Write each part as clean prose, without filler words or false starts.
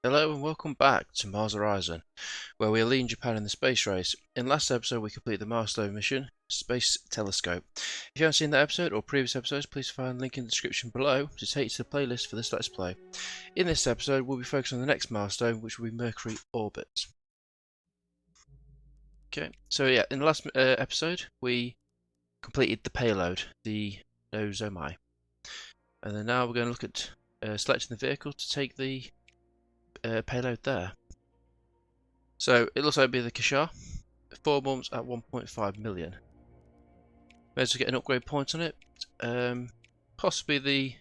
Hello and welcome back to Mars Horizon, where we are leading Japan in the space race. In last episode we completed the milestone mission, Space Telescope. If you haven't seen that episode or previous episodes, please find a link in the description below to take you to the playlist for this Let's Play. In this episode we'll be focusing on the next milestone, which will be Mercury Orbit. Okay, so yeah, in the last episode we completed the payload, the Nozomi. And then now we're going to look at selecting the vehicle to take the payload there. So it looks like it'll be the Kishar, 4 months at 1.5 million. May as well get an upgrade point on it. Possibly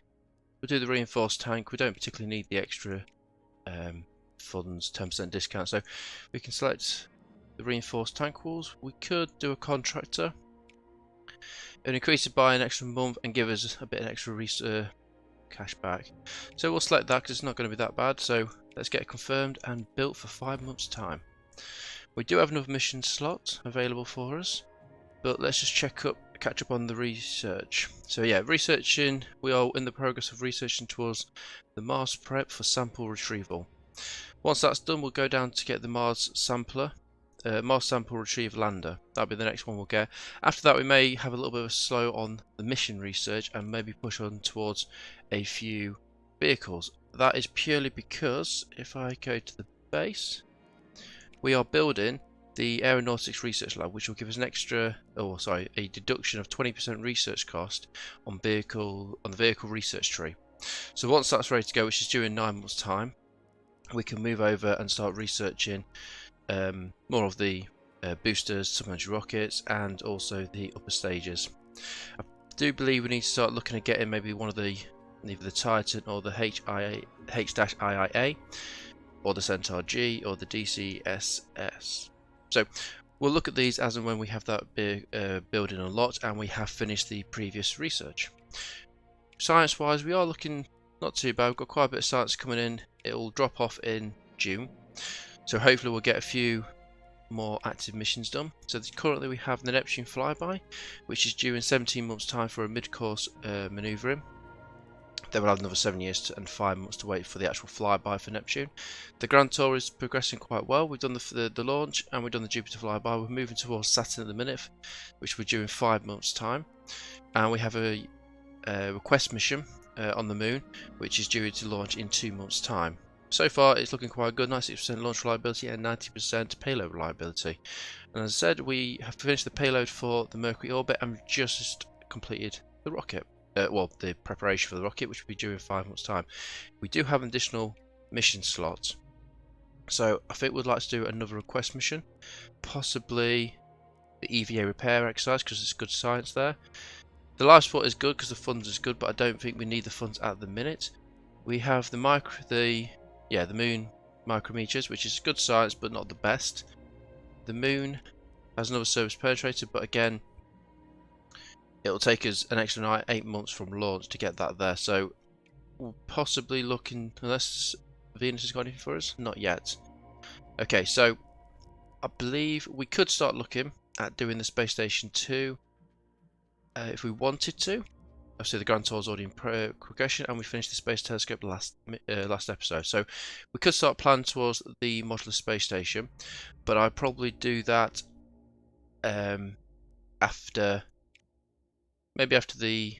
we'll do the reinforced tank. We don't particularly need the extra funds, 10% discount, so we can select the reinforced tank walls. We could do a contractor. It'll increase it by an extra month and give us a bit of extra cash back. So we'll select that because it's not going to be that bad. So let's get it confirmed and built for 5 months' time. We do have another mission slot available for us, but let's just catch up on the research. So yeah, researching. We are in the progress of researching towards the Mars prep for sample retrieval. Once that's done, we'll go down to get the Mars sampler. Mars sample retrieve lander. That'll be the next one we'll get. After that we may have a little bit of a slow on the mission research and maybe push on towards a few vehicles. That is purely because if I go to the base, we are building the Aeronautics Research Lab, which will give us an a deduction of 20% research cost on the vehicle research tree. So once that's ready to go, which is due in 9 months' time, we can move over and start researching more of the boosters, supplementary rockets, and also the upper stages. I do believe we need to start looking at getting maybe one of either the Titan or the H-IIA, or the Centaur G, or the DCSS. So we'll look at these as and when we have that building unlocked and we have finished the previous research. Science wise, we are looking not too bad. We've got quite a bit of science coming in. It will drop off in June, so hopefully we'll get a few more active missions done. So currently we have the Neptune Flyby, which is due in 17 months time for a mid-course manoeuvring. Then we'll have another 7 years and 5 months to wait for the actual flyby for Neptune. The Grand Tour is progressing quite well. We've done the launch and we've done the Jupiter flyby. We're moving towards Saturn at the minute, which we're due in 5 months time. And we have a request mission on the moon, which is due to launch in 2 months time. So far it's looking quite good, 96% launch reliability and 90% payload reliability. And as I said, we have finished the payload for the Mercury Orbit and just completed the rocket. The preparation for the rocket, which will be due in 5 months' time. We do have additional mission slots, so I think we'd like to do another request mission, possibly the EVA Repair Exercise, because there's good science there. The life support is good because the funds is good, but I don't think we need the funds at the minute. We have the moon micrometers, which is good science but not the best. The moon has another surface penetrator, but again, it'll take us an extra 8 months from launch to get that there, so we'll possibly looking, unless Venus has got anything for us, not yet. Okay, so I believe we could start looking at doing the space station 2 if we wanted to. Obviously the Grand Tour is already in progression and we finished the space telescope last episode, so we could start planning towards the modular space station, but I'd probably do that maybe after the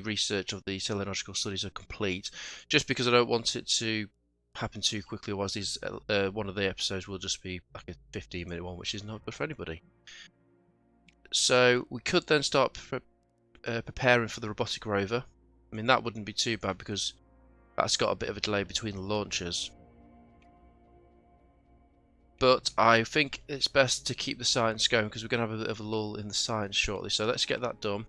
research of the Selenological Studies are complete, just because I don't want it to happen too quickly, otherwise one of the episodes will just be like a 15-minute one, which is not good for anybody. So we could then start preparing for the robotic rover. I mean, that wouldn't be too bad because that's got a bit of a delay between the launches. But I think it's best to keep the science going because we're going to have a bit of a lull in the science shortly. So let's get that done.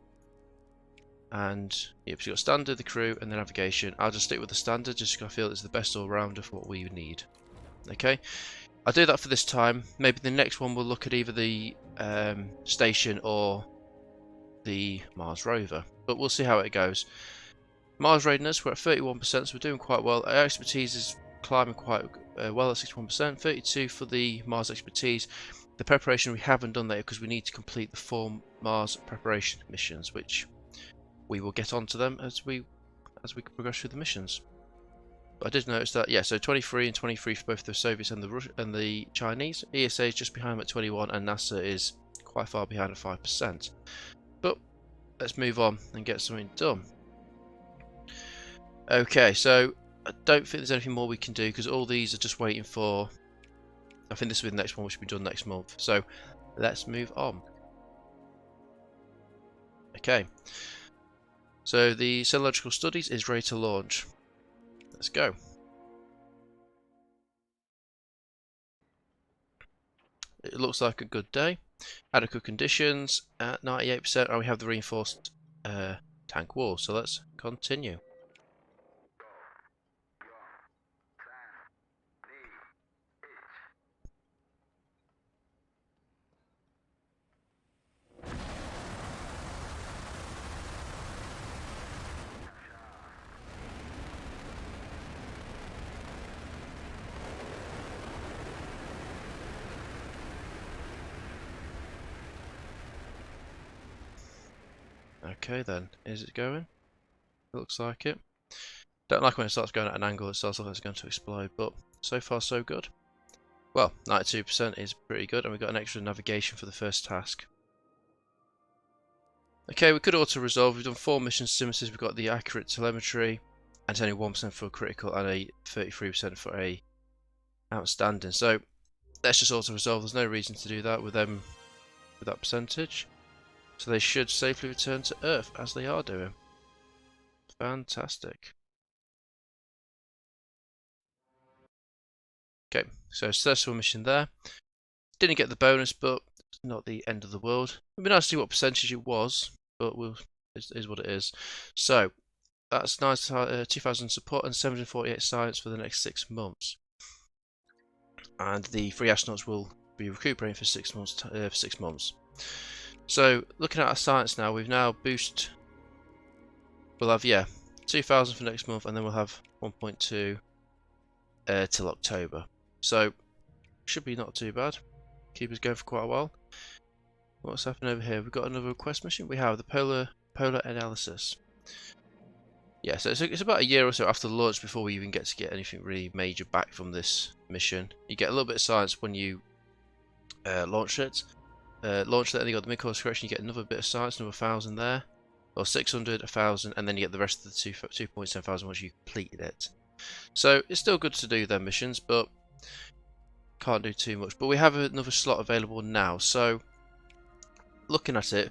And yep, so you've got standard, the crew, and the navigation. I'll just stick with the standard just because I feel it's the best all-rounder for what we need. Okay, I'll do that for this time. Maybe the next one we'll look at either the station or the Mars rover, but we'll see how it goes. Mars readiness, we're at 31%, so we're doing quite well. Our expertise is climbing quite well at 61%, 32 for the Mars expertise. The preparation we haven't done that because we need to complete the 4 Mars preparation missions, which we will get onto them as we progress through the missions. But I did notice that, yeah, so 23 and 23 for both the Soviets and the Chinese. ESA is just behind them at 21, and NASA is quite far behind at 5%. But let's move on and get something done. Okay, so I don't think there's anything more we can do because all these are just waiting for. I think this will be the next one, which will be done next month. So let's move on. Okay, so the Selenological Studies is ready to launch. Let's go. It looks like a good day. Adequate conditions at 98%, and we have the reinforced tank wall. So let's continue. Okay then, is it going? It looks like it. Don't like when it starts going at an angle, it starts like it's going to explode, but so far so good. Well, 92% is pretty good, and we've got an extra navigation for the first task. Okay, we could auto-resolve. We've done 4 mission simulators, we've got the accurate telemetry, and it's only 1% for critical and a 33% for a outstanding. So let's just auto-resolve. There's no reason to do that with them with that percentage. So they should safely return to Earth, as they are doing. Fantastic. Okay, so successful mission there. Didn't get the bonus, but it's not the end of the world. It'd be nice to see what percentage it was, but it is what it is. So that's nice. 2,000 support and 748 science for the next 6 months. And the 3 astronauts will be recuperating for 6 months. So looking at our science now, we've now boosted. We'll have 2,000 for next month, and then we'll have 1.2 till October. So should be not too bad. Keep us going for quite a while. What's happening over here? We've got another request mission. We have the polar analysis. Yeah, so it's about a year or so after the launch before we even get anything really major back from this mission. You get a little bit of science when you launch it. And then you got the mid-course correction. You get another bit of science, another 1,000 there, or 600, 1,000, and then you get the rest of the 2.7 once you completed it. So it's still good to do their missions, but can't do too much. But we have another slot available now. So looking at it,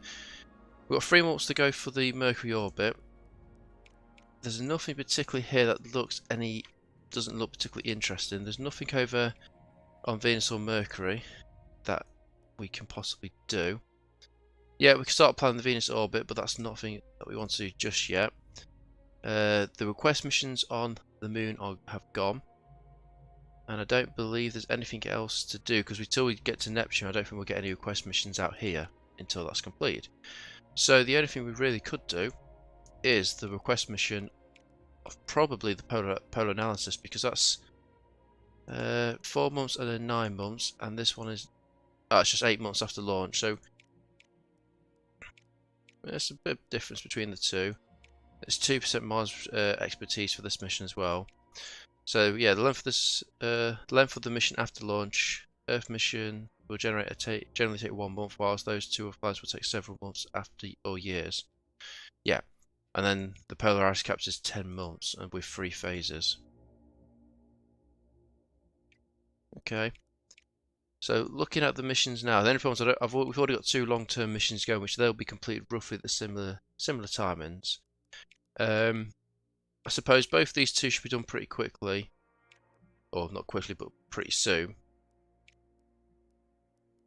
we've got 3 months to go for the Mercury Orbit. There's nothing particularly here that doesn't look particularly interesting. There's nothing over on Venus or Mercury that we can possibly do. Yeah, we can start planning the Venus orbit, but that's nothing that we want to do just yet. The request missions on the moon have gone, and I don't believe there's anything else to do because until we get to Neptune, I don't think we'll get any request missions out here until that's completed. So the only thing we really could do is the request mission of probably the polar analysis, because that's 4 months and then 9 months, and this one is it's just 8 months after launch. So there's a bit of difference between the two. It's 2% Mars expertise for this mission as well. So yeah, the length of the mission after launch. Earth mission will generally take 1 month, whilst those 2 flights will take several months after or years. Yeah, and then the polar ice caps is 10 months and with 3 phases. Okay. So looking at the missions now, the only problem is we've already got 2 long-term missions going, which they'll be completed roughly at the similar timings. I suppose both these 2 should be done pretty quickly, or not quickly, but pretty soon.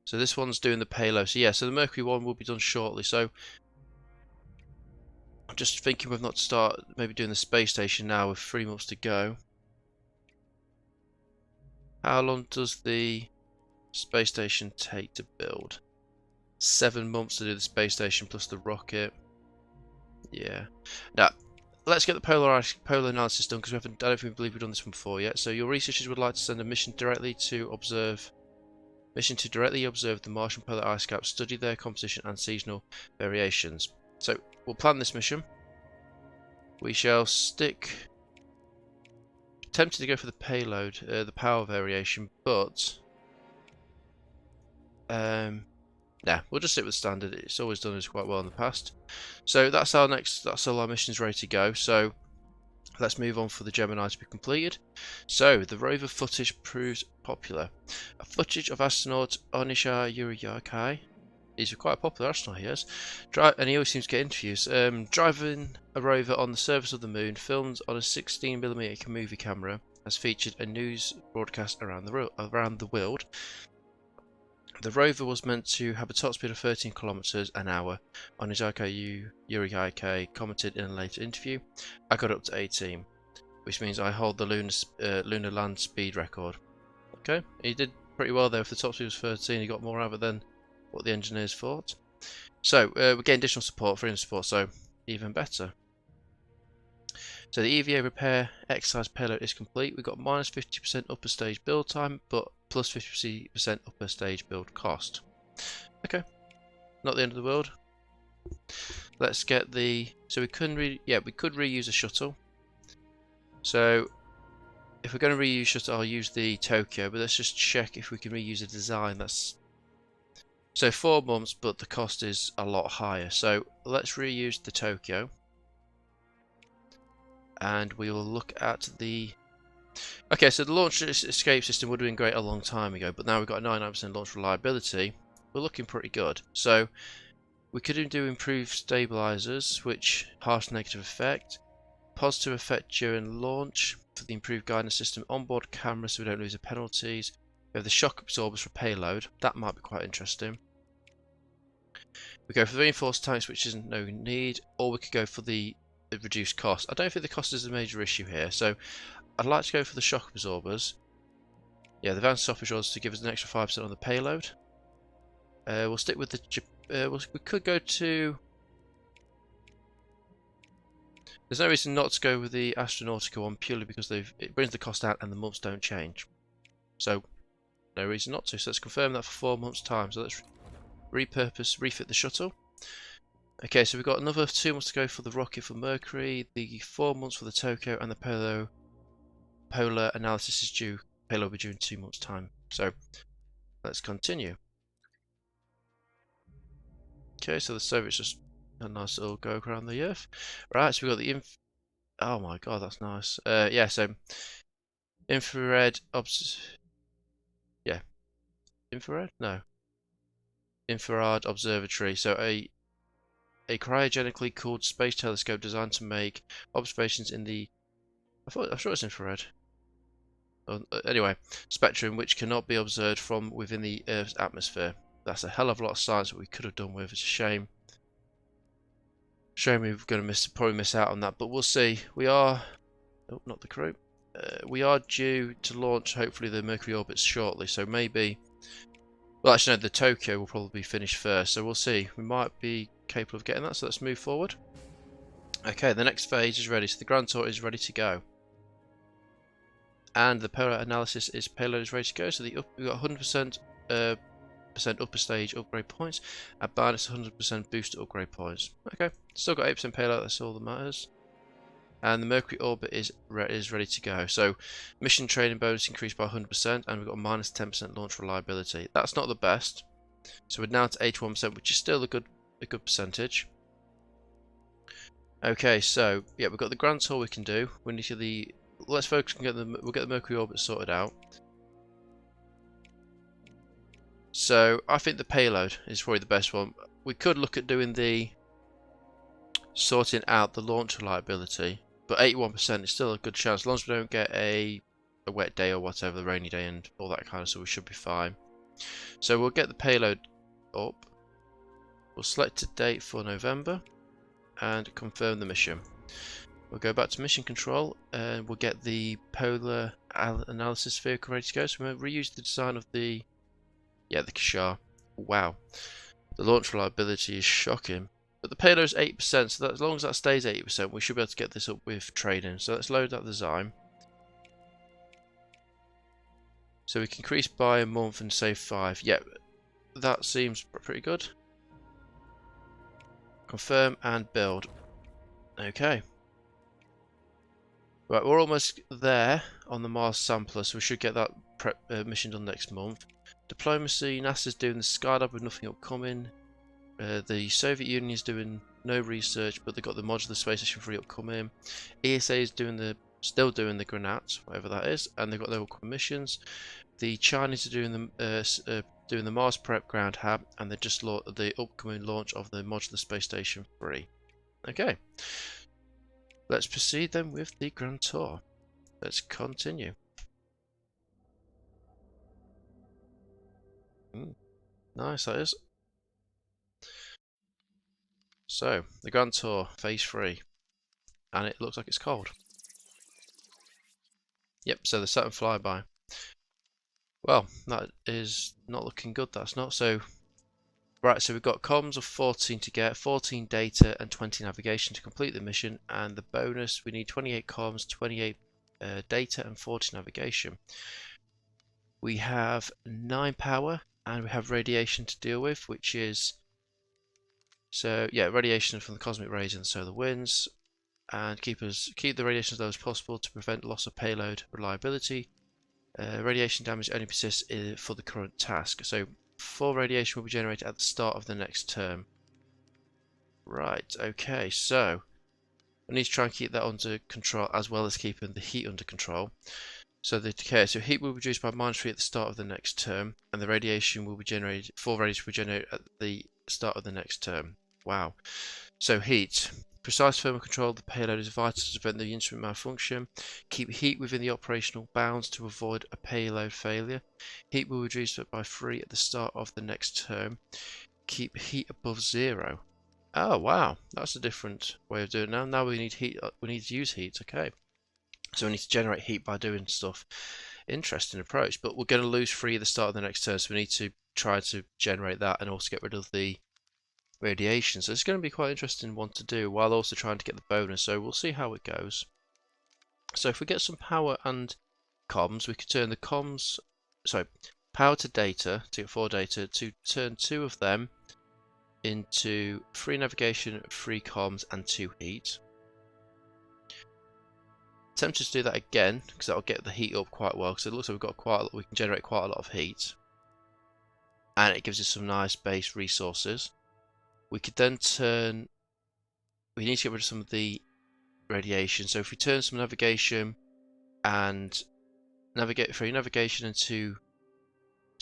So this one's doing the payload. So yeah, so the Mercury one will be done shortly. So I'm just thinking whether not to start maybe doing the space station now with 3 months to go. How long does the space station take to build? 7 months to do the space station plus the rocket. Yeah. Now, let's get the polar analysis done, because I don't believe we've done this one before yet. So your researchers would like to send a mission to directly observe the Martian polar ice caps, study their composition and seasonal variations. So we'll plan this mission. We shall stick tempted to go for the payload, the power variation, but nah, we'll just stick with standard. It's always done us quite well in the past. So that's all our missions ready to go. So let's move on for the Gemini to be completed. So the rover footage proves popular. A footage of astronaut Onisha Yuriyakai. He's quite a popular astronaut, he is. And he always seems to get interviews. Driving a rover on the surface of the moon, filmed on a 16mm movie camera, has featured a news broadcast around the world. The rover was meant to have a top speed of 13 kilometers an hour. Onizaka Yuriyakai commented in a later interview, "I got up to 18, which means I hold the lunar land speed record." Okay, he did pretty well there. If the top speed was 13, he got more out of it than what the engineers thought. So we're getting additional support, freedom support, so even better. So the EVA Repair Exercise payload is complete. We've got minus 50% upper stage build time, but plus 50% upper stage build cost. Okay, not the end of the world. Let's get the. So we could reuse a shuttle. So if we're going to reuse shuttle, I'll use the Tokyo. But let's just check if we can reuse a design that's. So 4 months, but the cost is a lot higher. So let's reuse the Tokyo. And we will look at the. Okay, so the launch escape system would have been great a long time ago, but now we've got a 99% launch reliability. We're looking pretty good. So we could do improved stabilizers, which harsh negative effect, positive effect during launch for the improved guidance system, onboard cameras so we don't lose the penalties. We have the shock absorbers for payload. That might be quite interesting. We go for the reinforced tanks, which isn't no need, or we could go for the reduced cost. I don't think the cost is a major issue here, so I'd like to go for the shock absorbers. Yeah, the advanced shock absorbers to give us an extra 5% on the payload. We'll stick with the. We could go to. There's no reason not to go with the Astronautical one purely because it brings the cost out and the months don't change. So no reason not to. So let's confirm that for 4 months' time. So let's refit the shuttle. Okay, so we've got another 2 months to go for the rocket for Mercury, the 4 months for the Tokyo, and the polar analysis is due. Payload will be due in 2 months' time. So let's continue. Okay, so the Soviets just a nice little go around the Earth. Right, so we've got the oh my god, that's nice. Yeah, so infrared infrared? No. Infrared observatory. So a cryogenically cooled space telescope designed to make observations in the I'm sure it's infrared. Anyway, spectrum which cannot be observed from within the Earth's atmosphere. That's a hell of a lot of science that we could have done with. It's a shame. Shame we're going to probably miss out on that, but we'll see. We are. Oh, not the crew. We are due to launch hopefully the Mercury Orbit shortly, so maybe. Well, actually, no, the Tokyo will probably be finished first, so we'll see. We might be capable of getting that, so let's move forward. Okay, the next phase is ready, so the Grand Tour is ready to go. And the polar analysis payload is ready to go, so we've got 100% upper stage upgrade points and minus 100% booster upgrade points. Okay, still got 8% payload, that's all that matters. And the Mercury Orbit is ready to go. So mission training bonus increased by 100% and we've got minus 10% launch reliability. That's not the best. So we're now to 81%, which is still a good percentage. Okay, so yeah, we've got the Grand Tour we can do. We need to let's focus on we'll get the Mercury Orbit sorted out. So I think the payload is probably the best one. We could look at doing sorting out the launch reliability, but 81% is still a good chance. As long as we don't get a wet day or whatever, the rainy day and all that kind of stuff, we should be fine. So we'll get the payload up. We'll select a date for November and confirm the mission. We'll go back to mission control and we'll get the polar analysis vehicle ready to go. So we'll reuse the design of the Kashar. Wow, the launch reliability is shocking. But the payload is 8%, so that as long as that stays 80%, we should be able to get this up with training. So let's load that design. So we can increase by a month and save 5. Yep, that seems pretty good. Confirm and build. Okay. Right, we're almost there on the Mars sampler, so we should get that mission done next month. Diplomacy, NASA's doing the Skylab with nothing upcoming. The Soviet Union is doing no research, but they've got the modular space station 3 upcoming. ESA is still doing the Granat, whatever that is, and they've got their upcoming missions. The Chinese are doing the Mars Prep Ground Hab, and they just launched the upcoming launch of the modular space station 3. Okay. Let's proceed then with the Grand Tour. Let's continue. Nice, that is. So, the Grand Tour, Phase 3. And it looks like it's cold. Yep, so the Saturn Flyby. Well, that is not looking good, that's not. So, right, so we've got comms of 14 to get, 14 data and 20 navigation to complete the mission. And the bonus, we need 28 comms, 28 data and 40 navigation. We have 9 power and we have radiation to deal with, which is, so yeah, radiation from the cosmic rays and solar winds, and keep the radiation as low as possible to prevent loss of payload reliability. Radiation damage only persists for the current task. So 4 radiation will be generated at the start of the next term. Right, okay, so we need to try and keep that under control as well as keeping the heat under control. So so heat will be reduced by -3 at the start of the next term, and the radiation will be generated, 4 radiation will be generated at the start of the next term. Wow. So heat. Precise thermal control of the payload is vital to prevent the instrument malfunction. Keep heat within the operational bounds to avoid a payload failure. Heat will be reduced by 3 at the start of the next term. Keep heat above 0. Oh wow, that's a different way of doing it now. Now we need heat. We need to use heat. Okay. So we need to generate heat by doing stuff. Interesting approach, but we're going to lose 3 at the start of the next turn, so we need to try to generate that and also get rid of the radiation. So it's going to be quite interesting one to do while also trying to get the bonus, so we'll see how it goes. So if we get some power and comms, we could turn the comms, power to data, to get 4 data, to turn 2 of them into 3 navigation, 3 comms and 2 heat. Tempted to do that again because that'll get the heat up quite well, because it looks like we can generate quite a lot of heat, and it gives us some nice base resources. We could then we need to get rid of some of the radiation, so if we turn some navigation and navigation and 2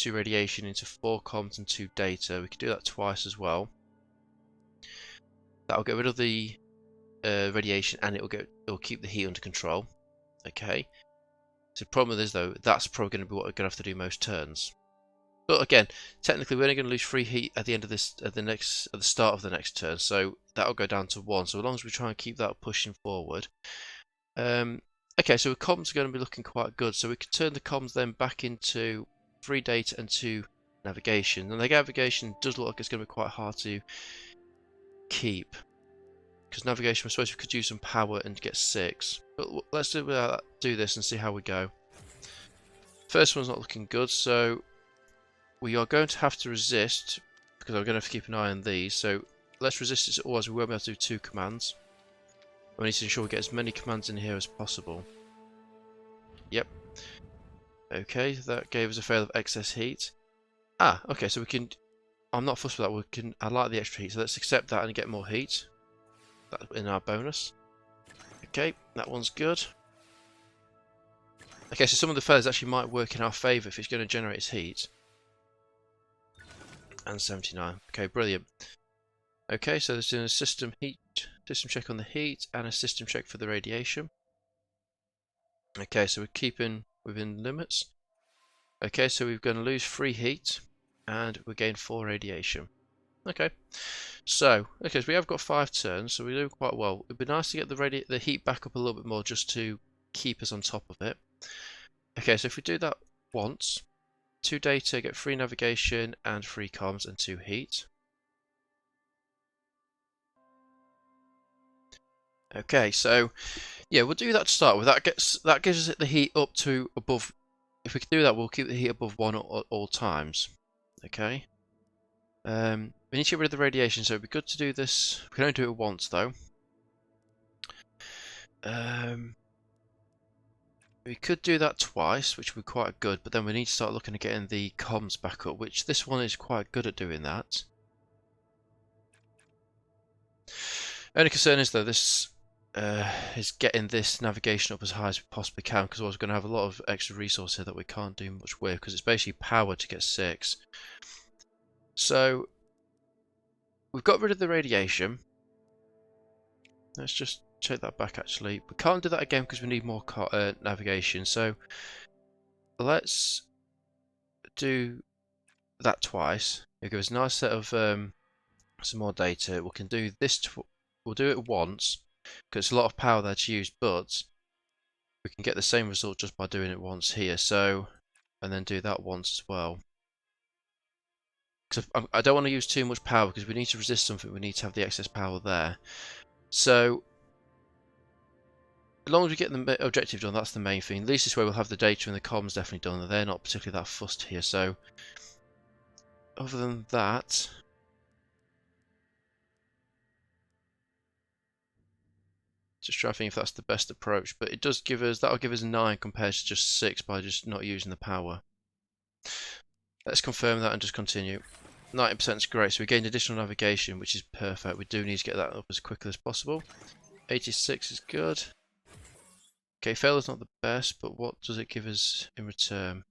radiation into 4 comms and 2 data, we could do that twice as well. That'll get rid of the radiation, and it'll keep the heat under control. Okay. So the problem is though, that's probably going to be what we're going to have to do most turns. But again, technically we're only going to lose 3 heat at the end of this, at the start of the next turn. So that'll go down to 1. So as long as we try and keep that pushing forward. Okay, so the comms are going to be looking quite good. So we can turn the comms then back into 3 data and 2 navigation. And the navigation does look like it's going to be quite hard to keep, because navigation, I suppose we could use some power and get 6. But let's do this and see how we go. First one's not looking good, so we are going to have to resist, because I'm going to have to keep an eye on these. So let's resist this, otherwise we won't be able to do 2 commands. We need to ensure we get as many commands in here as possible. Yep. Okay, that gave us a fail of excess heat. Ah, okay, so we can... I'm not fussed with that. I like the extra heat, so let's accept that and get more heat. That's in our bonus. Okay, that one's good. Okay, so some of the feathers actually might work in our favour if it's going to generate its heat. And 79. Okay, brilliant. Okay, so there's a system check on the heat and a system check for the radiation. Okay, so we're keeping within limits. Okay, so we're going to lose 3 heat and we gain 4 radiation. Okay, so we have got 5 turns, so we're doing quite well. It'd be nice to get the heat back up a little bit more just to keep us on top of it. Okay, so if we do that once, 2 data, get 3 navigation and 3 comms and 2 heat. Okay, so yeah, we'll do that to start with. That gives us the heat up to above. If we can do that, we'll keep the heat above 1 at all times. Okay. We need to get rid of the radiation, so it'd be good to do this. We can only do it once though. We could do that twice, which would be quite good, but then we need to start looking at getting the comms back up, which this one is quite good at doing that. Only concern is though, this is getting this navigation up as high as we possibly can, because we're going to have a lot of extra resource here that we can't do much with, because it's basically power to get 6. So we've got rid of the radiation. Let's just take that back actually. We can't do that again because we need more navigation. So let's do that twice. It'll give us a nice set of some more data. We can do this. We'll do it once because it's a lot of power there to use, but we can get the same result just by doing it once here. So, and then do that once as well. Because I don't want to use too much power because we need to resist something. We need to have the excess power there. So, as long as we get the objective done, that's the main thing. At least this way we'll have the data and the comms definitely done. They're not particularly that fussed here. So, other than that, just try to think if that's the best approach. But it does give us, that'll give us 9 compared to just 6 by just not using the power. Let's confirm that and just continue. 90% is great, so we gained additional navigation, which is perfect. We do need to get that up as quickly as possible. 86 is good. Okay, failure's not the best, but what does it give us in return?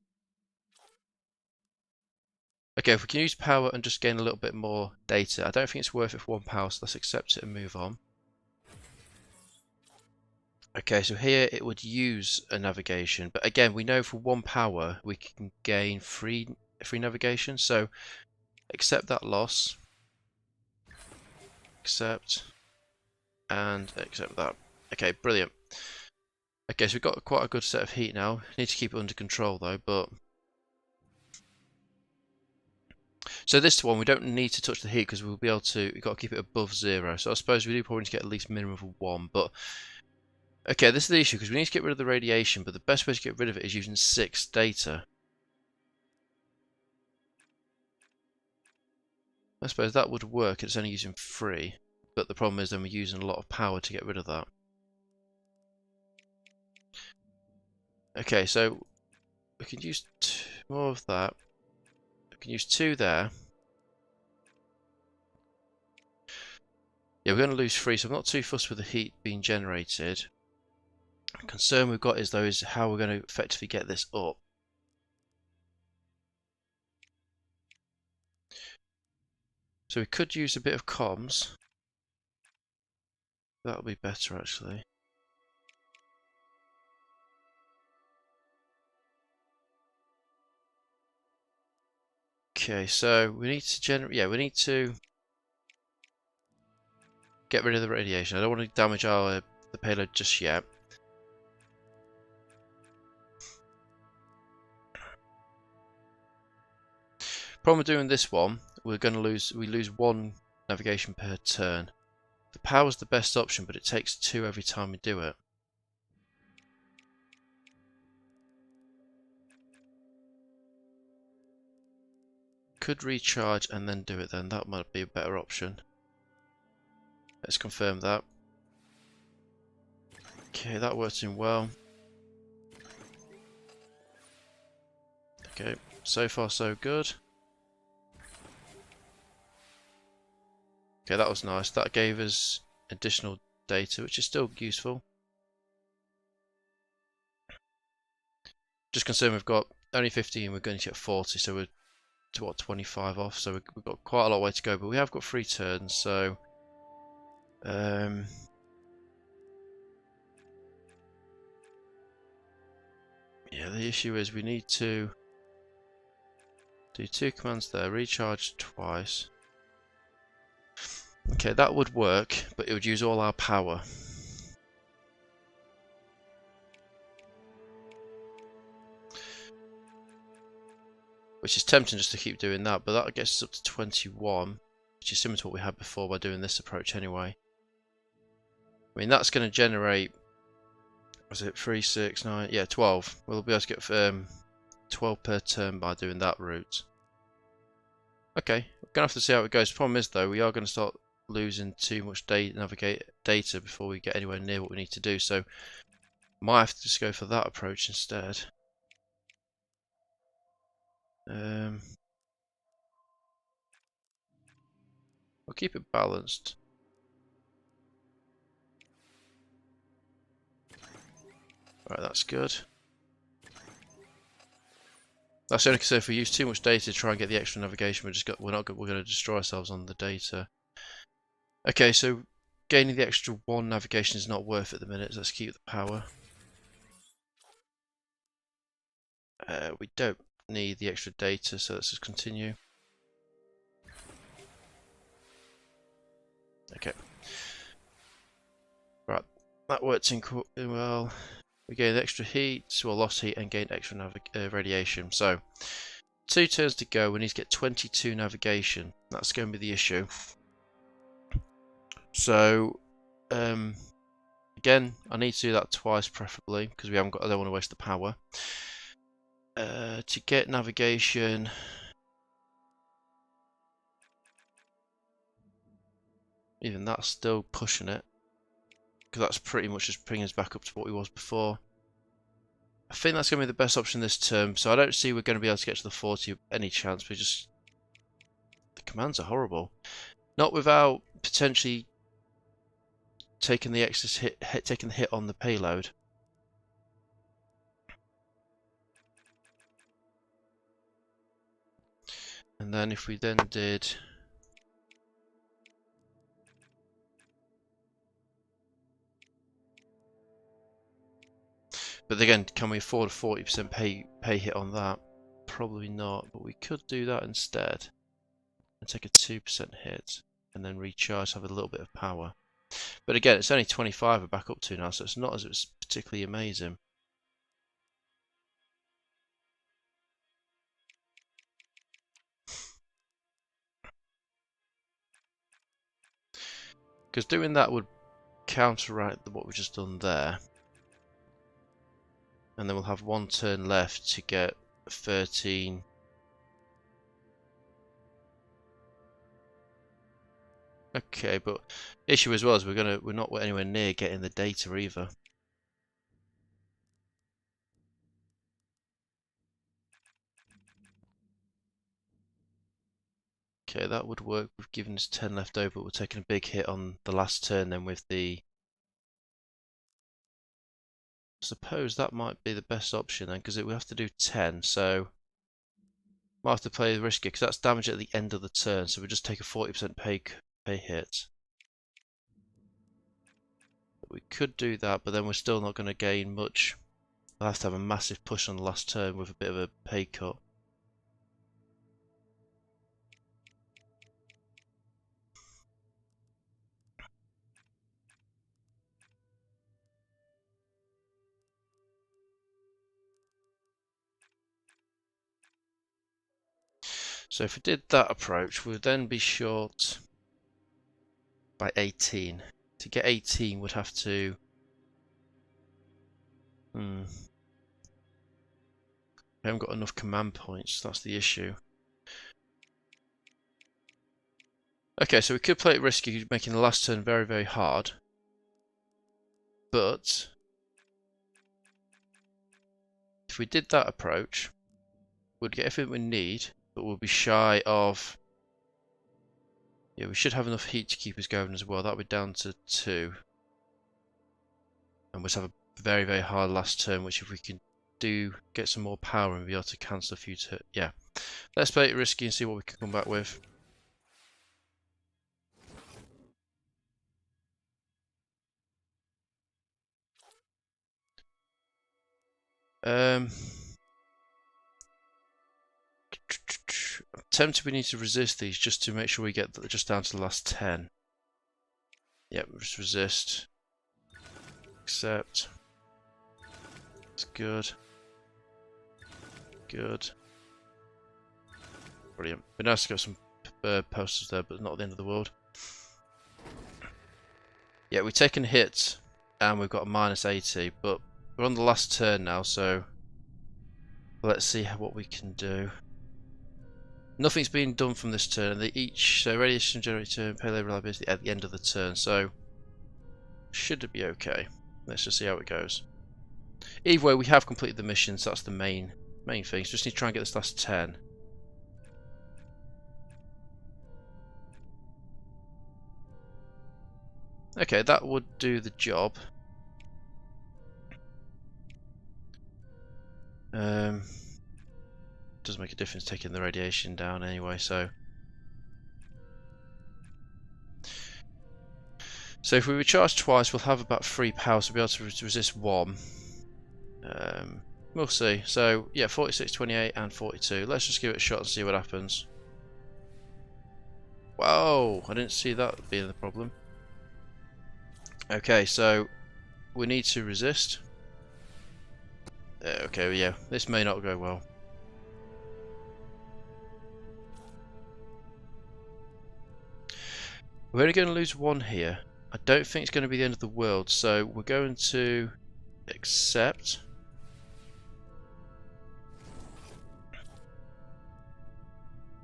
Okay, if we can use power and just gain a little bit more data, I don't think it's worth it for 1 power, so let's accept it and move on. Okay, so here it would use a navigation, but again, we know for 1 power we can gain free navigation, so accept that loss, accept, and accept that. Okay, brilliant. Okay, so we've got quite a good set of heat now. Need to keep it under control though, but... So this one, we don't need to touch the heat because we'll be able to, we've got to keep it above 0. So I suppose we do probably need to get at least minimum of 1, but... Okay, this is the issue because we need to get rid of the radiation, but the best way to get rid of it is using 6 data. I suppose that would work, it's only using 3, but the problem is then we're using a lot of power to get rid of that. Okay, so we can use more of that. We can use 2 there. Yeah, we're going to lose 3, so I'm not too fussed with the heat being generated. The concern we've got is though is how we're going to effectively get this up. So we could use a bit of comms. That'll be better actually. Okay, so we need to generate. Yeah, we need to get rid of the radiation. I don't want to damage the payload just yet. Problem with doing this one, we lose 1 navigation per turn. The power's the best option, but it takes 2 every time we do it. Could recharge and then do it then. That might be a better option. Let's confirm that. Okay, that worked in well. Okay, so far so good. Okay, that was nice. That gave us additional data, which is still useful. Just concerned we've got only 50 and we're going to get 40, so we're to what, 25 off. So we've got quite a lot of way to go, but we have got 3 turns, so yeah, the issue is we need to do 2 commands there, recharge twice. Okay, that would work, but it would use all our power. Which is tempting just to keep doing that, but that gets us up to 21, which is similar to what we had before by doing this approach anyway. I mean, that's going to generate, was it 3, 6, 9, yeah, 12. We'll be able to get 12 per turn by doing that route. Okay, we're going to have to see how it goes. The problem is though, we are going to start losing too much data before we get anywhere near what we need to do. So Might have to just go for that approach instead. We'll keep it balanced. Right, that's good. That's the only concern. If we use too much data to try and get the extra navigation, we're going to destroy ourselves on the data. Okay, so gaining the extra 1 navigation is not worth it at the minute. So let's keep the power. We don't need the extra data, so let's just continue. Okay. Right, that worked in well. We gained extra heat, well, lost heat, and gained extra radiation. So, 2 turns to go. We need to get 22 navigation. That's going to be the issue. So, again, I need to do that twice, preferably, because I don't want to waste the power. To get navigation, even that's still pushing it, because that's pretty much just bringing us back up to what we was before. I think that's going to be the best option this term, so I don't see we're going to be able to get to the 40 any chance. The commands are horrible. Not without potentially taking the excess taking the hit on the payload. And then if we then did but again, can we afford a 40% pay hit on that? Probably not, but we could do that instead and take a 2% hit and then recharge, have a little bit of power. But again, it's only 25 we're back up to now, so it's not as it's particularly amazing. Because doing that would counteract what we've just done there. And then we'll have 1 turn left to get 13. Okay, but issue as well is we're not anywhere near getting the data either. Okay, that would work. We've given us 10 left over, but we're taking a big hit on the last turn then with the... I suppose that might be the best option then, because we have to do 10, so... Might have to play risky, because that's damage at the end of the turn, so we just take a 40% pay hit. We could do that, but then we're still not going to gain much. We'll have to have a massive push on the last turn with a bit of a pay cut. So if we did that approach, we would then be short by 18. To get 18, we'd have to... We haven't got enough command points, that's the issue. Okay, so we could play it risky, making the last turn very, very hard. But... if we did that approach, we'd get everything we need, but we'll be shy of... Yeah, we should have enough heat to keep us going as well. That'll be down to 2. And we'll have a very, very hard last turn, which if we can get some more power and be able to cancel a few yeah. Let's play it risky and see what we can come back with. I'm tempted we need to resist these just to make sure we get just down to the last 10. Yep, just resist. Accept. It's good. Good. Brilliant. Be nice to get some posters there, but not the end of the world. Yeah, we've taken hits and we've got a minus 80, but we're on the last turn now, so let's see what we can do. Nothing's been done from this turn. So radiation generator and payload reliability at the end of the turn, so should it be okay? Let's just see how it goes. Either way, we have completed the mission, so that's the main thing. So just need to try and get this last 10. Okay, that would do the job. Doesn't make a difference taking the radiation down anyway, so if we recharge twice, we'll have about 3 power, so we'll be able to resist 1. We'll see. So yeah, 46, 28 and 42. Let's just give it a shot and see what happens. Whoa, I didn't see that being the problem. Okay, so we need to resist. Okay, yeah, this may not go well. We're only going to lose 1 here. I don't think it's going to be the end of the world, so we're going to accept.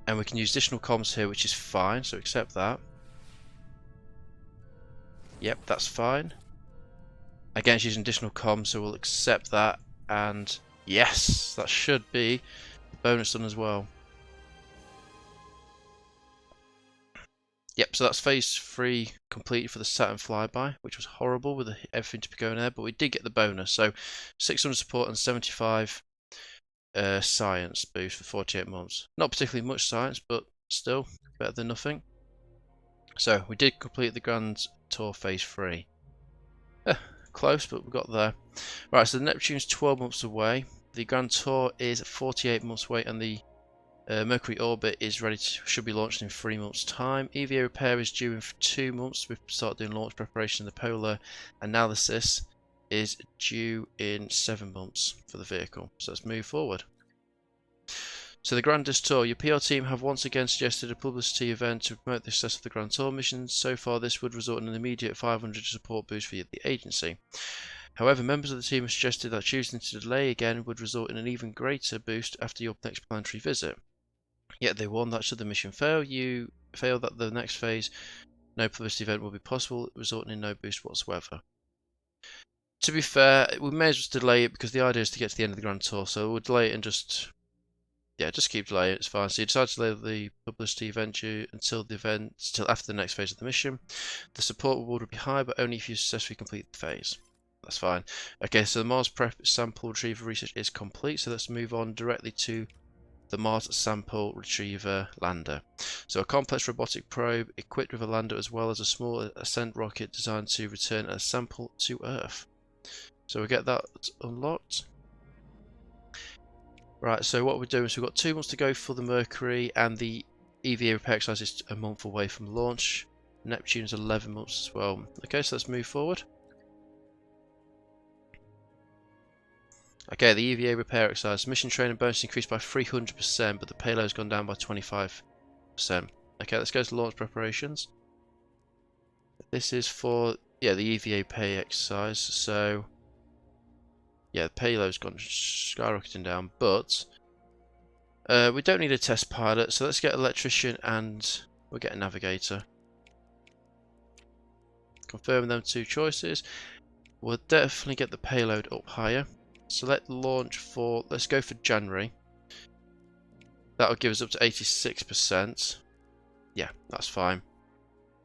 And we can use additional comms here, which is fine, so accept that. Yep, that's fine. Again, it's using additional comms, so we'll accept that. And yes, that should be the bonus done as well. Yep, so that's phase 3 completed for the Saturn flyby, which was horrible with everything to be going there, but we did get the bonus. So 600 support and 75 science boost for 48 months. Not particularly much science, but still better than nothing. So we did complete the Grand Tour phase 3. Close, but we got there. Right, so the Neptune's 12 months away. The Grand Tour is 48 months away, and the Mercury Orbit is should be launched in 3 months' time. EVA Repair is due in 2 months. We've started doing launch preparation. The Polar Analysis is due in 7 months for the vehicle. So let's move forward. So the Grand Tour, your PR team have once again suggested a publicity event to promote the success of the Grand Tour mission. So far, this would result in an immediate 500 support boost for the agency. However, members of the team have suggested that choosing to delay again would result in an even greater boost after your next planetary visit. Yet they warn that should the mission fail, that the next phase, no publicity event will be possible, resulting in no boost whatsoever. To be fair, we may as well delay it because the idea is to get to the end of the Grand Tour, so we'll delay it and just keep delaying it, it's fine. So you decide to delay the publicity event until after the next phase of the mission. The support reward will be high, but only if you successfully complete the phase. That's fine. Okay, so the Mars prep sample retrieval research is complete, so let's move on directly to the Mars Sample Retriever Lander. So a complex robotic probe equipped with a lander as well as a small ascent rocket designed to return a sample to Earth. So we get that unlocked. Right, so what we're doing is we've got 2 months to go for the Mercury, and the EVA Repair Exercise is a month away from launch. Neptune is 11 months as well. Okay, so let's move forward. Okay, the EVA Repair Exercise. Mission training bonus increased by 300%, but the payload's gone down by 25%. Okay, let's go to launch preparations. This is for, the EVA pay exercise. So, yeah, the payload's gone skyrocketing down, but we don't need a test pilot, so let's get electrician and we'll get a navigator. Confirm them 2 choices. We'll definitely get the payload up higher. Select launch for, let's go for January. That'll give us up to 86%. Yeah, that's fine.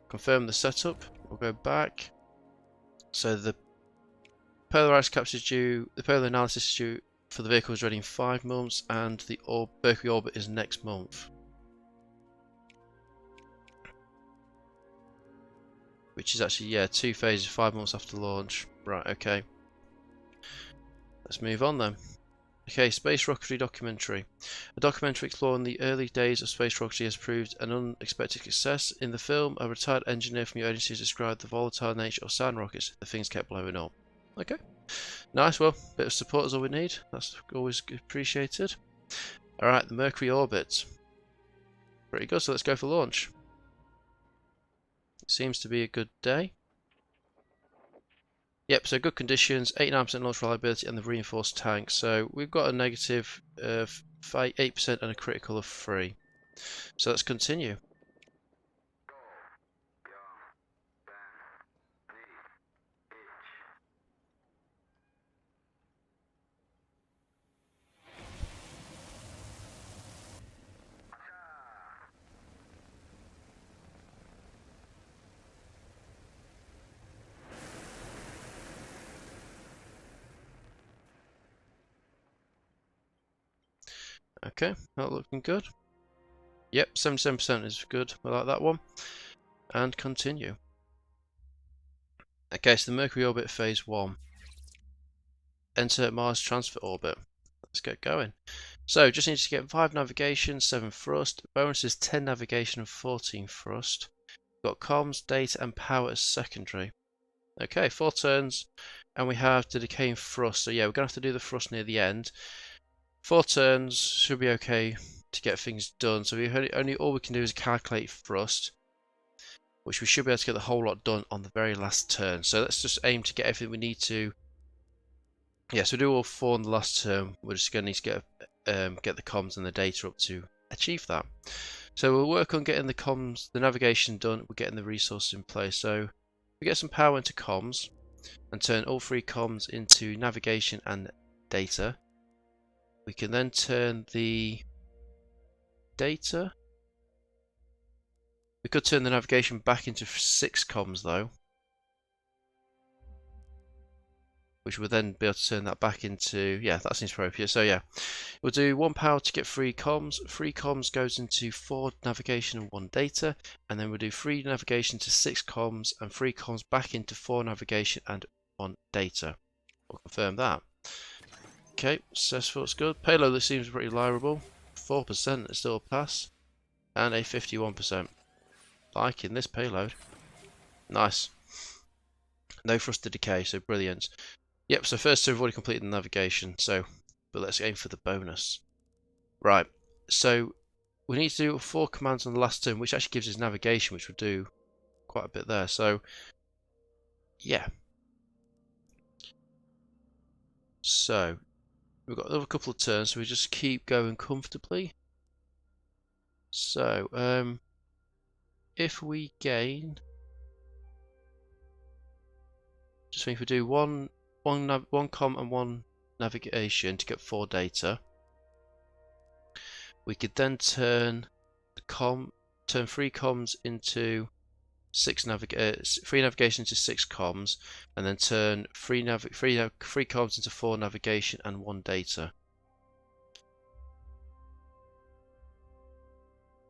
Confirm the setup. We'll go back. So the polar ice caps is due, the polar analysis is due for the vehicle is ready in 5 months, and the Mercury Orbit is next month. Which is actually, 2 phases, 5 months after launch. Right, okay. Let's move on then. Okay, space rocketry documentary. A documentary exploring the early days of space rocketry has proved an unexpected success. In the film, a retired engineer from your agency has described the volatile nature of Saturn rockets. The things kept blowing up. Okay, nice. Well, a bit of support is all we need. That's always appreciated. Alright, the Mercury Orbit. Pretty good, so let's go for launch. It seems to be a good day. Yep, so good conditions, 89% launch reliability, and the reinforced tank. So we've got a negative 8% and a critical of 3. So let's continue. Okay, that looking good. Yep, 77% is good. I like that one. And continue. Okay, so the Mercury Orbit Phase 1. Enter Mars Transfer Orbit. Let's get going. So, just need to get 5 navigation, 7 thrust. Bonus is 10 navigation and 14 thrust. Got comms, data, and power as secondary. Okay, 4 turns, and we have the decaying thrust. So yeah, we're going to have to do the thrust near the end. 4 turns should be okay to get things done. So all we can do is calculate thrust, which we should be able to get the whole lot done on the very last turn. So let's just aim to get everything we need to. Yeah, so we do all 4 in the last turn. We're just going to need to get the comms and the data up to achieve that. So we'll work on getting the comms, the navigation done. We're getting the resources in place. So we get some power into comms and turn all 3 comms into navigation and data. We can then turn the data. We could turn the navigation back into 6 comms though, which would then be able to turn that back into, yeah, that seems appropriate. So yeah, we'll do 1 power to get 3 comms. 3 comms goes into 4 navigation and 1 data, and then we'll do 3 navigation to 6 comms and 3 comms back into 4 navigation and 1 data. We'll confirm that. Okay, successful, it's good. Payload, this seems pretty reliable. 4% is still a pass, and a 51%. Liking this payload. Nice. No thrust to decay, so brilliant. Yep, so first we've already completed the navigation, but let's aim for the bonus. Right, so we need to do 4 commands on the last turn, which actually gives us navigation, which will do quite a bit there. So, yeah. So, we've got another couple of turns, so we just keep going comfortably. So, if we gain, just if we do one comm and 1 navigation to get 4 data, we could then turn 3 comms into 3 navigation into 6 comms, and then turn 3 comms into 4 navigation and 1 data.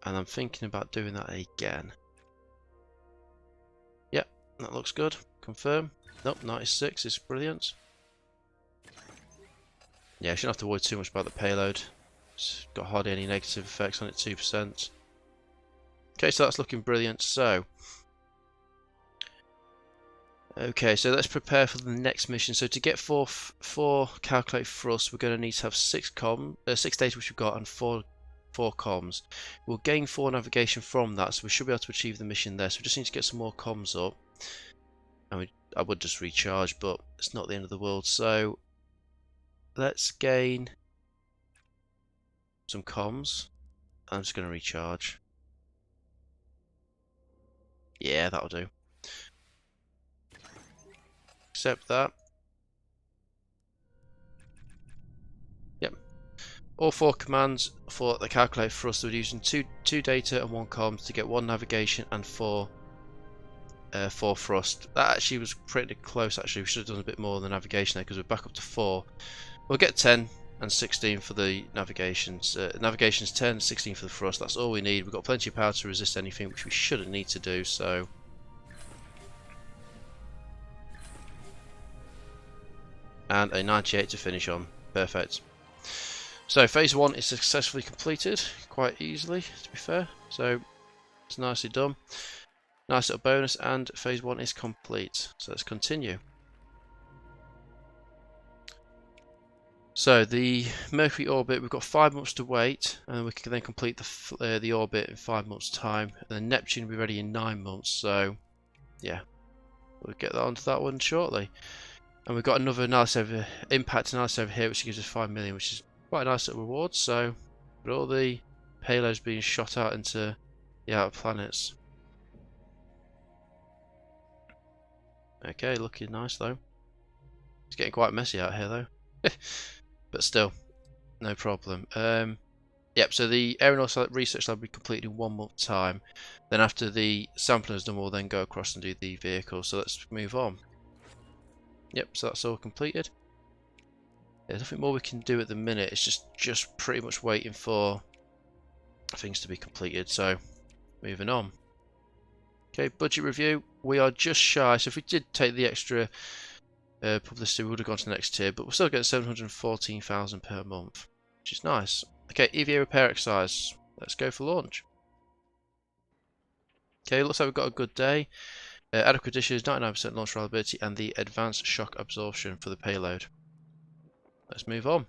And I'm thinking about doing that again. Yep, that looks good. Confirm. Nope, 96 is brilliant. Yeah, I shouldn't have to worry too much about the payload. It's got hardly any negative effects on it, 2%. Okay, so that's looking brilliant. So, okay, so let's prepare for the next mission. So to get 4 calculate thrust, we're going to need to have 6 data, which we've got, and 4 comms. We'll gain 4 navigation from that, so we should be able to achieve the mission there. So we just need to get some more comms up. And I would just recharge, but it's not the end of the world. So let's gain some comms. I'm just going to recharge. Yeah, that'll do. Accept that. Yep. All 4 commands for the calculate thrust, we're using 2 data and 1 comms to get 1 navigation and 4 thrust. That actually was pretty close. Actually, we should have done a bit more than the navigation there because we're back up to 4. We'll get 10 and 16 for the navigations. Navigation's 10, 16 for the thrust. That's all we need. We've got plenty of power to resist anything, which we shouldn't need to do. So, and a 98 to finish on. Perfect. So phase 1 is successfully completed quite easily, to be fair. So it's nicely done. Nice little bonus, and phase 1 is complete. So let's continue. So the Mercury orbit, we've got 5 months to wait, and we can then complete the orbit in 5 months' time. And then Neptune will be ready in 9 months. So yeah, we'll get that onto that one shortly. And we've got another analysis impact analysis over here, which gives us 5 million, which is quite a nice little reward. So with all the payloads being shot out into the outer planets. Okay, looking nice though. It's getting quite messy out here though. But still, no problem. Yep, so the Aeronautical Research Lab will be completed in 1 month's time. Then after the sampling is done, we'll then go across and do the vehicle. So let's move on. Yep, so that's all completed. There's nothing more we can do at the minute. It's just pretty much waiting for things to be completed. So, moving on. Okay, budget review. We are just shy. So if we did take the extra publicity, we would have gone to the next tier, but we're still getting 714,000 per month, which is nice. Okay, EVA Repair Exercise. Let's go for launch. Okay, looks like we've got a good day. Adequate dishes, 99% launch reliability, and the advanced shock absorption for the payload. Let's move on.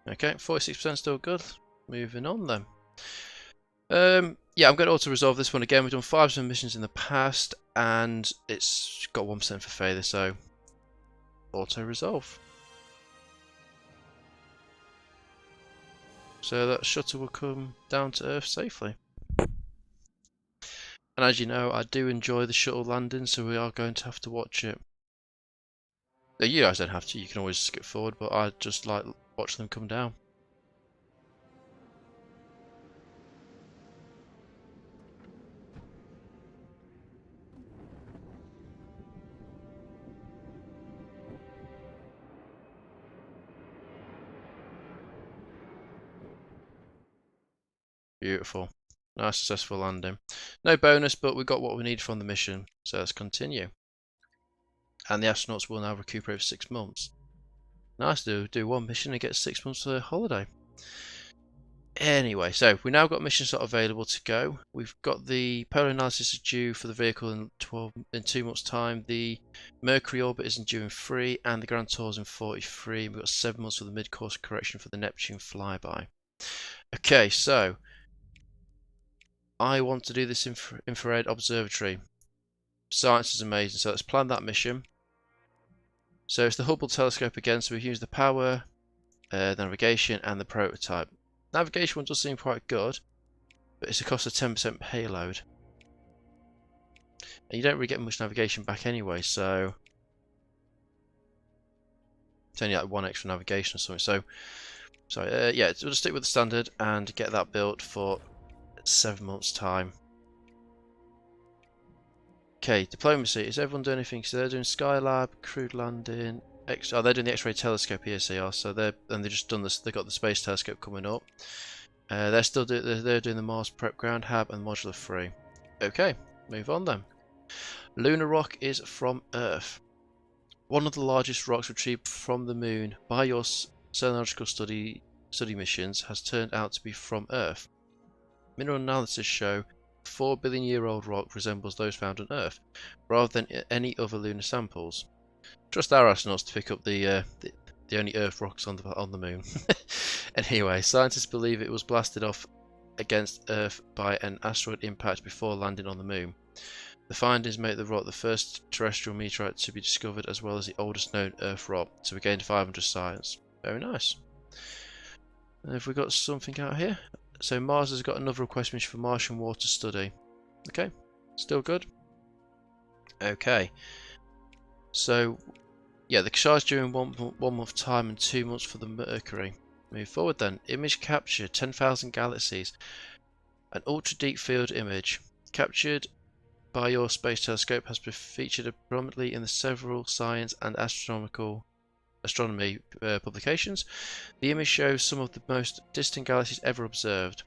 Okay, 46% still good. Moving on then. Yeah, I'm going to auto-resolve this one again. We've done 5 missions in the past, and it's got 1% for failure, so auto-resolve. So that shuttle will come down to Earth safely. And as you know, I do enjoy the shuttle landing, so we are going to have to watch it. You guys don't have to, you can always skip forward, but I just like watching them come down. Beautiful. Nice successful landing. No bonus, but we got what we need from the mission, so let's continue. And the astronauts will now recuperate for 6 months. Nice to do one mission and get 6 months of holiday. Anyway, so we now got mission slot available to go. We've got the polar analysis is due for the vehicle in 2 months' time. The Mercury Orbit isn't due in 3, and the Grand Tour's in 43. We've got 7 months for the mid-course correction for the Neptune Flyby. Okay, so I want to do this infrared observatory. Science is amazing, so let's plan that mission. So it's the Hubble telescope again, so we use the power, the navigation, and the prototype. Navigation one does seem quite good, but it's a cost of 10% payload. And you don't really get much navigation back anyway, so it's only like 1 extra navigation or something. So, sorry, yeah, we'll just stick with the standard and get that built for 7 months' time. Okay, diplomacy. Is everyone doing anything? So they're doing Skylab, crude landing. Oh, they're doing the X-ray telescope. Yes, they are. So they've just done this. They've got the space telescope coming up. They're still they're doing the Mars prep ground hab and modular 3. Okay, move on then. Lunar rock is from Earth. One of the largest rocks retrieved from the Moon by your Selenological study missions has turned out to be from Earth. Mineral analysis show 4 billion year old rock resembles those found on Earth, rather than any other lunar samples. Trust our astronauts to pick up the only Earth rocks on the Moon. Anyway, scientists believe it was blasted off against Earth by an asteroid impact before landing on the Moon. The findings make the rock the first terrestrial meteorite to be discovered, as well as the oldest known Earth rock. So we gained 500 science. Very nice. And have we got something out here? So Mars has got another request mission for Martian water study. Okay, still good. Okay, so yeah, the charge during one month time and 2 months for the Mercury. Move forward then. Image capture 10,000 galaxies. An ultra deep field image captured by your space telescope has been featured prominently in the several science and astronomy publications. The image shows some of the most distant galaxies ever observed,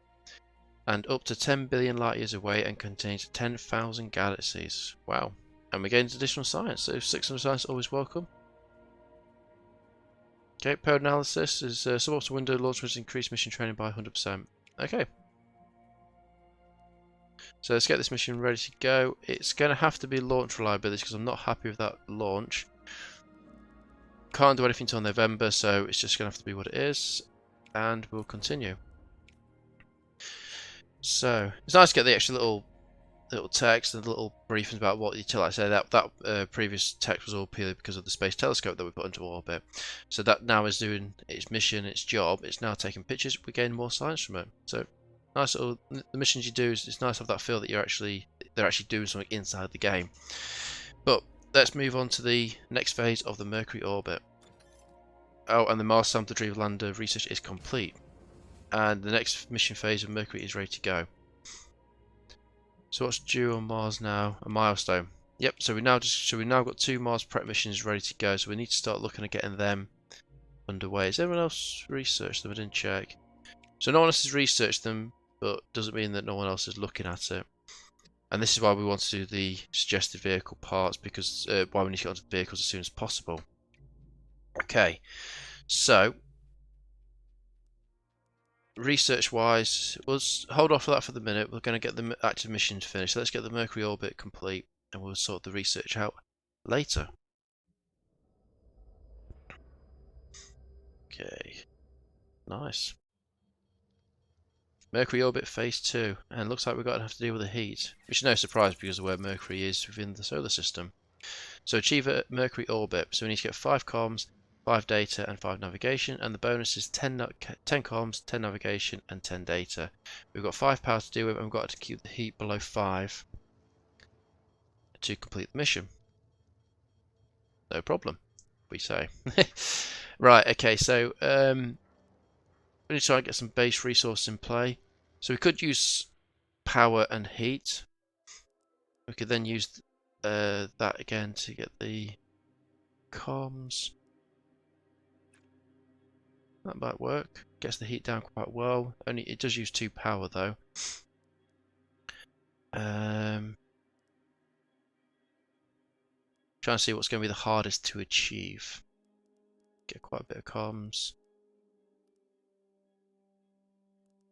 and up to 10 billion light years away, and contains 10,000 galaxies. Wow. And we gained additional science, so 600 science always welcome. Okay, power analysis is suboptimal window launch has increased mission training by 100%. Okay. So let's get this mission ready to go. It's going to have to be launch reliability because I'm not happy with that launch. Can't do anything until November, so it's just going to have to be what it is. And we'll continue. So, it's nice to get the extra little little text and little briefings about what you tell. Like I say, that previous text was all purely because of the space telescope that we put into orbit. So that now is doing its mission, its job. It's now taking pictures. We gain more science from it. So nice little the missions you do. It's nice to have that feel that they're actually doing something inside the game. But let's move on to the next phase of the Mercury orbit. Oh, and the Mars Sample Retrieval Lander research is complete, and the next mission phase of Mercury is ready to go. So what's due on Mars now? A milestone. Yep. So we now got 2 Mars prep missions ready to go. So we need to start looking at getting them underway. Has anyone else researched them? I didn't check. So no one else has researched them, but doesn't mean that no one else is looking at it. And this is why we want to do the suggested vehicle parts, because why we need to get onto vehicles as soon as possible. Okay. So research-wise, we'll hold off for that for the minute. We're going to get the active missions finished. Let's get the Mercury orbit complete, and we'll sort the research out later. Okay, nice. Mercury orbit phase 2, and looks like we're going to have to deal with the heat, which is no surprise because of where Mercury is within the solar system. So achieve a Mercury orbit. So we need to get 5 comms, 5 data, and 5 navigation, and the bonus is 10 comms, 10 navigation, and 10 data. We've got 5 power to deal with, and we've got to keep the heat below 5 to complete the mission. No problem, we say. Right, okay, so we need to try and get some base resource in play. So we could use power and heat. We could then use that again to get the comms. That might work. Gets the heat down quite well. Only it does use 2 power though. Trying to see what's going to be the hardest to achieve. Get quite a bit of comms.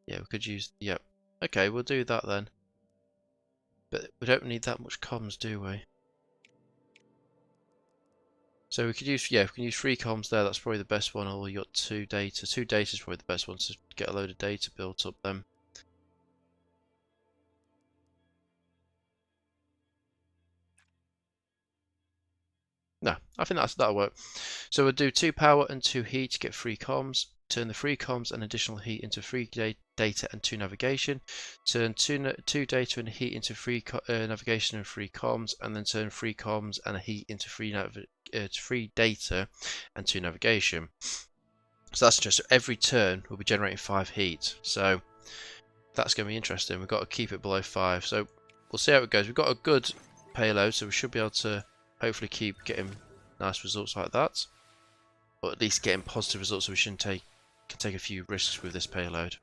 Yeah, we could use. Yep. Okay, we'll do that then. But we don't need that much comms, do we? So we could use, yeah, we can use 3 comms there. That's probably the best one. Or you got 2 data. 2 data is probably the best one to get a load of data built up then. No, I think that'll work. So we'll do 2 power and 2 heat to get 3 comms. Turn the 3 comms and additional heat into 3 data and 2 navigation. Turn 2 data and heat into 3 navigation and 3 comms, and then turn 3 comms and heat into 3 data and 2 navigation. So that's just every turn we'll be generating 5 heat. So that's going to be interesting. We've got to keep it below 5. So we'll see how it goes. We've got a good payload, so we should be able to hopefully keep getting nice results like that, or at least getting positive results. So we can take a few risks with this payload.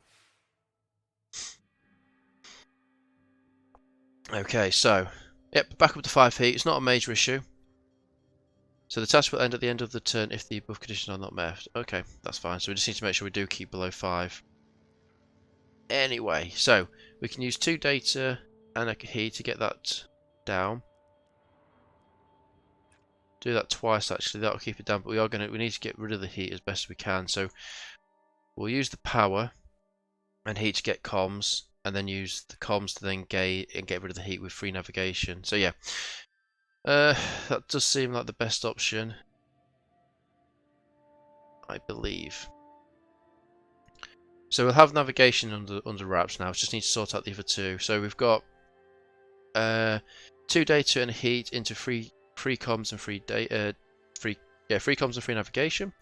Okay, so yep, back up to 5 heat. It's not a major issue. So the task will end at the end of the turn if the above conditions are not met. Okay, that's fine. So we just need to make sure we do keep below 5. Anyway, so we can use 2 data and a heat to get that down. Do that twice actually, that'll keep it down, but we need to get rid of the heat as best we can. So we'll use the power and heat to get comms, and then use the comms to then get rid of the heat with 3 navigation. So yeah, that does seem like the best option, I believe. So we'll have navigation under wraps now. We just need to sort out the other 2. So we've got 2 data and heat into 3 comms and 3 data, 3 comms and 3 navigation.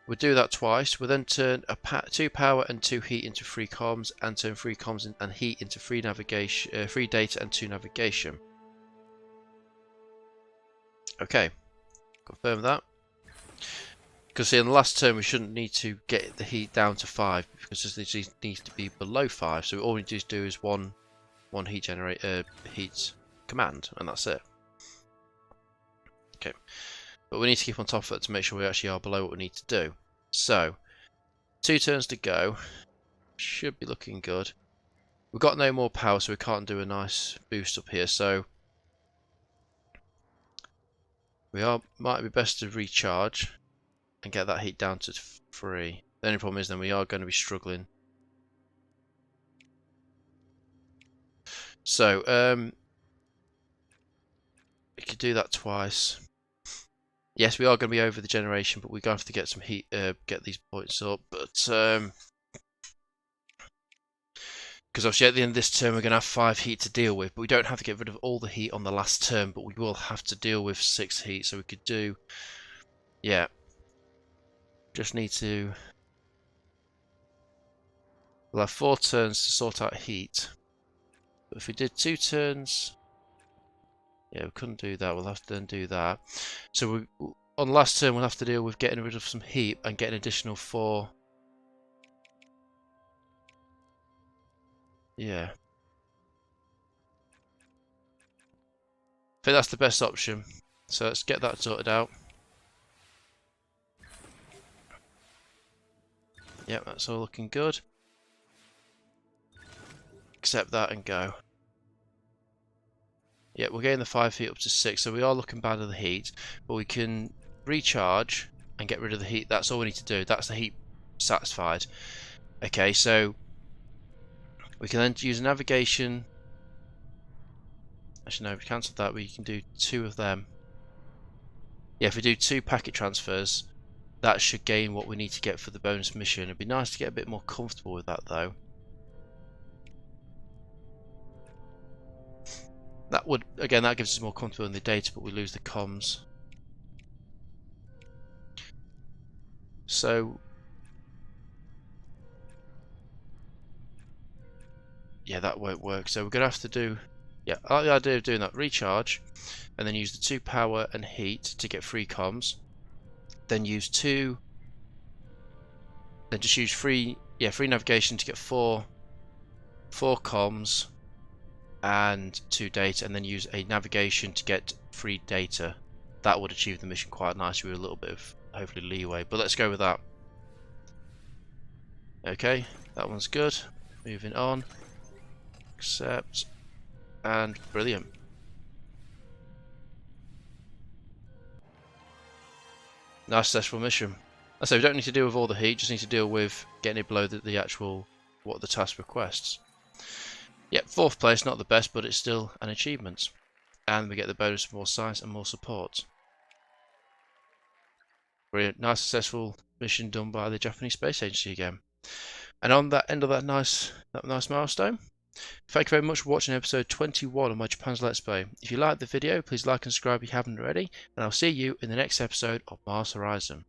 We'll do that twice. We'll then turn 2 power and 2 heat into 3 comms, and turn 3 comms and heat into 3 navigation, 3 data and 2 navigation. Okay, confirm that. Because see, in the last turn we shouldn't need to get the heat down to 5, because this needs to be below 5. So all we need to do is one heat heat command, and that's it. Okay, but we need to keep on top of it to make sure we actually are below what we need to do. So 2 turns to go. Should be looking good. We've got no more power, so we can't do a nice boost up here. So might be best to recharge and get that heat down to 3. The only problem is then we are going to be struggling. So, we could do that twice. Yes, we are going to be over the generation, but we're going to have to get some heat, get these points up. But because obviously at the end of this turn we're going to have 5 heat to deal with, but we don't have to get rid of all the heat on the last turn, but we will have to deal with 6 heat. So we could do, yeah, just need to. We'll have 4 turns to sort out heat. But if we did 2 turns, yeah, we couldn't do that. We'll have to then do that. So on the last turn we'll have to deal with getting rid of some heat and getting an additional 4. Yeah. I think that's the best option. So let's get that sorted out. Yep, that's all looking good. Accept that and go. Yeah, we're getting the 5 heat up to 6, so we are looking bad at the heat, but we can recharge and get rid of the heat. That's all we need to do. That's the heat satisfied. Okay, so we can then use navigation. Actually, no, we cancelled that. We can do 2 of them. Yeah, if we do 2 packet transfers, that should gain what we need to get for the bonus mission. It'd be nice to get a bit more comfortable with that, though. That would, again, that gives us more comfortable in the data, but we lose the comms. So, yeah, that won't work. So we're going to have to do, yeah, I like the idea of doing that. Recharge, and then use the 2 power and heat to get 3 comms. Then use 2, then just use 3 navigation to get 4 comms and 2 data, and then use a navigation to get 3 data. That would achieve the mission quite nicely with a little bit of hopefully leeway, but let's go with that. Okay, that one's good. Moving on. Accept. And brilliant. Nice successful mission. So we don't need to deal with all the heat, just need to deal with getting it below the actual, what the task requests. Yep, 4th place, not the best, but it's still an achievement. And we get the bonus of more science and more support. Brilliant. Nice successful mission done by the Japanese Space Agency again. And on that end of that nice milestone, thank you very much for watching episode 21 of my Japan's Let's Play. If you liked the video, please like and subscribe if you haven't already, and I'll see you in the next episode of Mars Horizon.